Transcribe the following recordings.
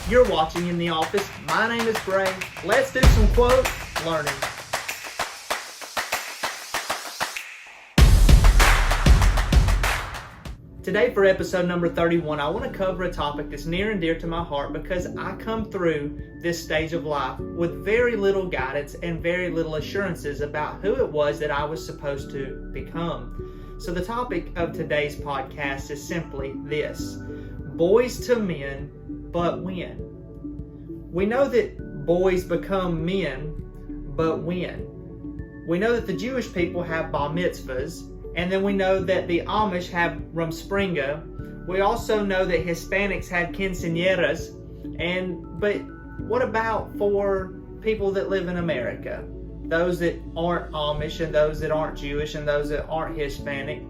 You're watching In the Office. My name is Bray. Let's do some quote learning. Today for episode number 31, I want to cover a topic that's near and dear to my heart because I come through this stage of life with very little guidance and very little assurances about who it was that I was supposed to become. So the topic of today's podcast is simply this: boys to men, but when? We know that boys become men, but when? We know that the Jewish people have bar mitzvahs, and then we know that the Amish have Rumspringa. We also know that Hispanics have quinceañeras. But what about for people that live in America? Those that aren't Amish and those that aren't Jewish and those that aren't Hispanic.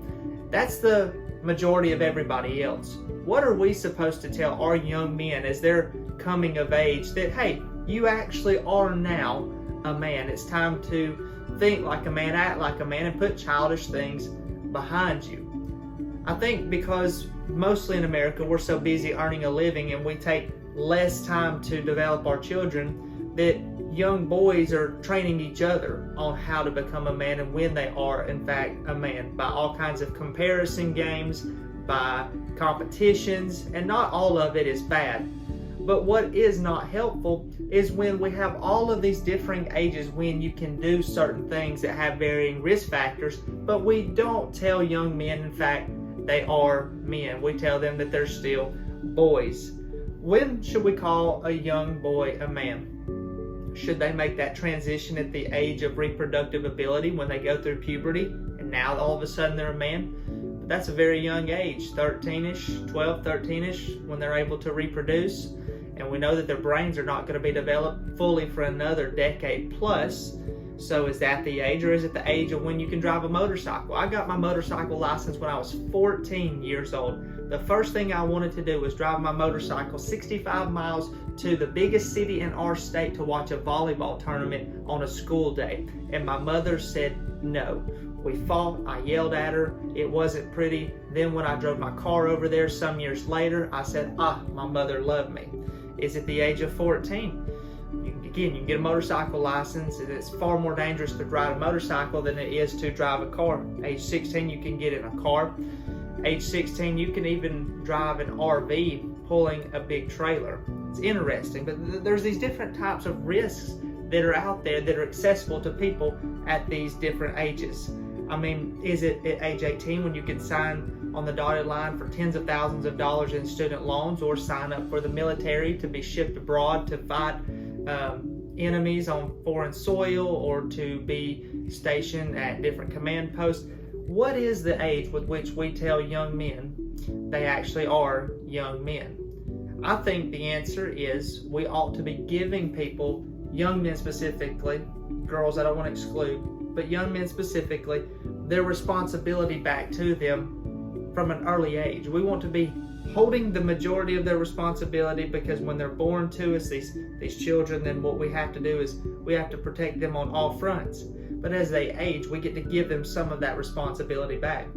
That's the majority of everybody else. What are we supposed to tell our young men as they're coming of age that, hey, you actually are now a man. It's time to think like a man, act like a man, and put childish things behind you. I think because mostly in America we're so busy earning a living and we take less time to develop our children, that young boys are training each other on how to become a man and when they are in fact a man by all kinds of comparison games, by competitions, and not all of it is bad. But what is not helpful is when we have all of these differing ages when you can do certain things that have varying risk factors, but we don't tell young men, in fact, they are men. We tell them that they're still boys. When should we call a young boy a man? Should they make that transition at the age of reproductive ability when they go through puberty and now all of a sudden they're a man? But that's a very young age, 13-ish, 12, 13-ish, when they're able to reproduce. And we know that their brains are not going to be developed fully for another decade plus. So is that the age, or is it the age of when you can drive a motorcycle? I got my motorcycle license when I was 14 years old. The first thing I wanted to do was drive my motorcycle 65 miles to the biggest city in our state to watch a volleyball tournament on a school day. And my mother said no. We fought, I yelled at her, it wasn't pretty. Then when I drove my car over there some years later, I said, my mother loved me. Is it the age of 14? You can get a motorcycle license, and it's far more dangerous to ride a motorcycle than it is to drive a car. Age 16, you can get in a car. Age 16, you can even drive an RV pulling a big trailer. It's interesting, but there's these different types of risks that are out there that are accessible to people at these different ages. I mean, is it at age 18 when you can sign on the dotted line for tens of thousands of dollars in student loans, or sign up for the military to be shipped abroad to fight enemies on foreign soil, or to be stationed at different command posts? What is the age with which we tell young men they actually are young men? I think the answer is we ought to be giving people, young men specifically, girls I don't want to exclude, but young men specifically, their responsibility back to them from an early age. We want to be holding the majority of their responsibility, because when they're born to us, these children, then what we have to do is we have to protect them on all fronts. But as they age, we get to give them some of that responsibility back.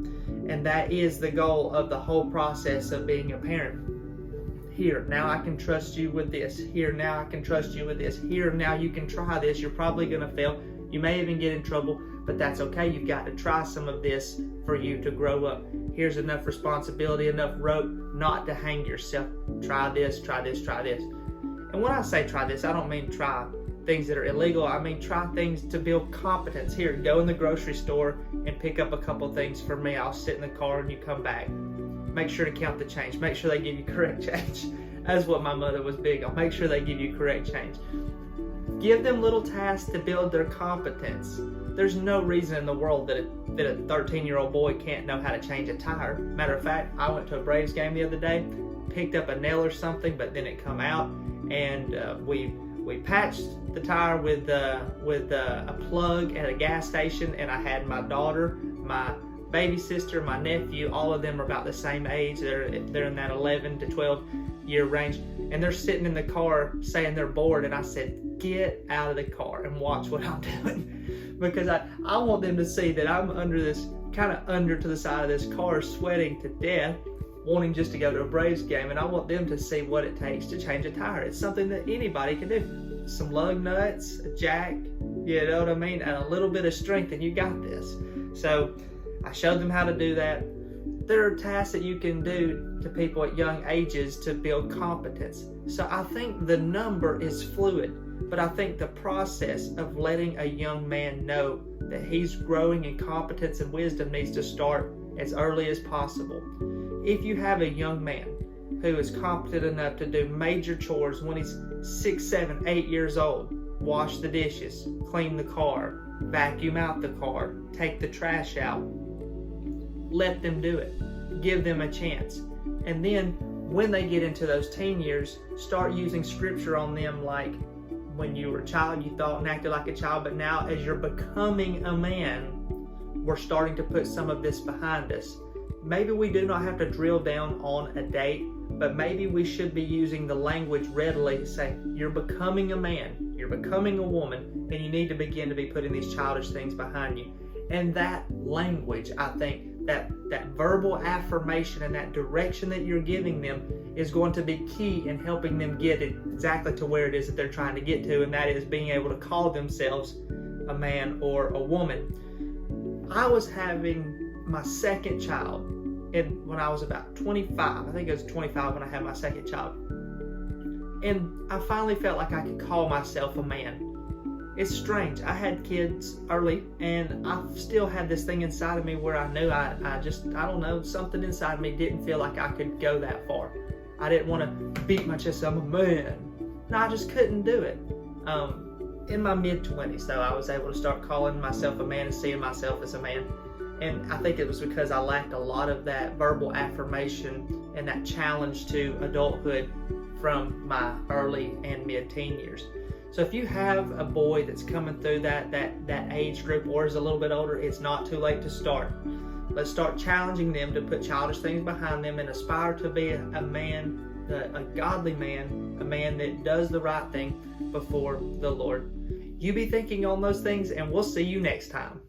And that is the goal of the whole process of being a parent. Here, now I can trust you with this. Here, now I can trust you with this. Here, now you can try this. You're probably going to fail. You may even get in trouble, but that's okay. You've got to try some of this for you to grow up. Here's enough responsibility, enough rope not to hang yourself. Try this, try this, try this. And when I say try this, I don't mean try things that are illegal. I mean try things to build competence. Here, go in the grocery store and pick up a couple things for me. I'll sit in the car and you come back. Make sure to count the change. Make sure they give you correct change. That's what my mother was big on. Make sure they give you correct change. Give them little tasks to build their competence. There's no reason in the world that a 13-year-old boy can't know how to change a tire. Matter of fact, I went to a Braves game the other day, picked up a nail or something, but then it come out, and we patched the tire with a plug at a gas station, and I had my daughter, my baby sister, my nephew, all of them are about the same age. They're in that 11 to 12 year range, and they're sitting in the car saying they're bored, and I said, get out of the car and watch what I'm doing, because I want them to see that I'm under to the side of this car sweating to death, wanting just to go to a Braves game, and I want them to see what it takes to change a tire. It's something that anybody can do. Some lug nuts, a jack, you know what I mean, and a little bit of strength, and you got this. So I showed them how to do that. There are tasks that you can do to people at young ages to build competence. So I think the number is fluid, but I think the process of letting a young man know that he's growing in competence and wisdom needs to start as early as possible. If you have a young man who is competent enough to do major chores when he's 6, 7, 8 years old, wash the dishes, clean the car, vacuum out the car, take the trash out, let them do it. Give them a chance. And then when they get into those teen years, start using scripture on them, like when you were a child, you thought and acted like a child, but now as you're becoming a man, we're starting to put some of this behind us. Maybe we do not have to drill down on a date, but maybe we should be using the language readily to say, you're becoming a man, you're becoming a woman, and you need to begin to be putting these childish things behind you. And that language, I think, that verbal affirmation and that direction that you're giving them is going to be key in helping them get exactly to where it is that they're trying to get to, and that is being able to call themselves a man or a woman. I was having my second child when I was about 25. I think it was 25 when I had my second child. And I finally felt like I could call myself a man. It's strange. I had kids early, and I still had this thing inside of me where I knew I don't know, something inside of me didn't feel like I could go that far. I didn't want to beat my chest, I'm a man. No, I just couldn't do it. In my mid-20s, though, I was able to start calling myself a man and seeing myself as a man. And I think it was because I lacked a lot of that verbal affirmation and that challenge to adulthood from my early and mid-teen years. So if you have a boy that's coming through that age group or is a little bit older, it's not too late to start. Let's start challenging them to put childish things behind them and aspire to be a man, a godly man, a man that does the right thing before the Lord. You be thinking on those things, and we'll see you next time.